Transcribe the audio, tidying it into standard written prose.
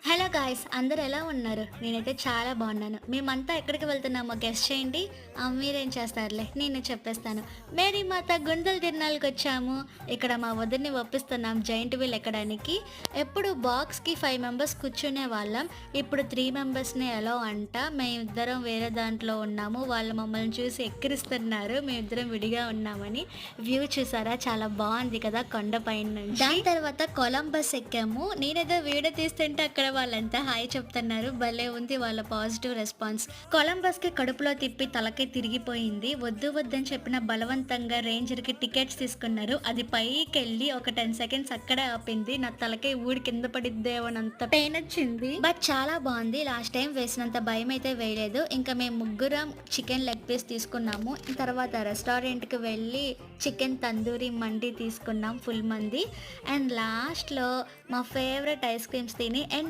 Hello guys, అందరూ ఎలా ఉన్నారు? నేనైతే చాలా బాగున్నాను. మేమంతా ఎక్కడికి వెళ్తున్నామో గెస్ చేయండి. మీరేం చేస్తారులే, నేను చెప్పేస్తాను. మేరీమాత గుంతలు తిరణాలకి వచ్చాము. ఇక్కడ మా వదిన్ని ఒప్పిస్తున్నాం జైంట్ వీల్ ఎక్కడానికి. ఎప్పుడు బాక్స్కి 5 మెంబర్స్ కూర్చునే వాళ్ళం. ఇప్పుడు 3 మెంబర్స్ని ఎలా అంట. మేమిద్దరం వేరే దాంట్లో ఉన్నాము. వాళ్ళు మమ్మల్ని చూసి ఎక్కిరిస్తున్నారు మేమిద్దరం విడిగా ఉన్నామని. వ్యూ చూసారా, చాలా బాగుంది కదా కొండపైన నుంచి. దాని తర్వాత కొలంబస్ ఎక్కాము. నేనేదో వీడియో తీస్తుంటే అక్కడ వాళ్ళంతా హాయ్ చెప్తున్నారు. భలే ఉంది వాళ్ళ పాజిటివ్ రెస్పాన్స్. కొలంబస్ కి కడుపులో తిప్పి తలకి తిరిగిపోయింది. వద్దు వద్దని చెప్పిన బలవంతంగా రేంజర్ కి టికెట్స్ తీసుకున్నారు. అది పైకి వెళ్ళి ఒక 10 సెకండ్స్ అక్కడే ఆపింది. నా తలకి ఊడి కింద పడిద్దేమోనంత పెయిన్ వచ్చింది. బట్ చాలా బాగుంది. లాస్ట్ టైం వేసినంత భయం అయితే వేయలేదు. ఇంకా మేము ముగ్గురం చికెన్ లెగ్ పీస్ తీసుకున్నాము. తర్వాత రెస్టారెంట్ కి వెళ్ళి చికెన్ తందూరి మండి తీసుకున్నాం ఫుల్ మంది. అండ్ లాస్ట్లో మా ఫేవరెట్ ఐస్ క్రీమ్స్ తిని ఎండ్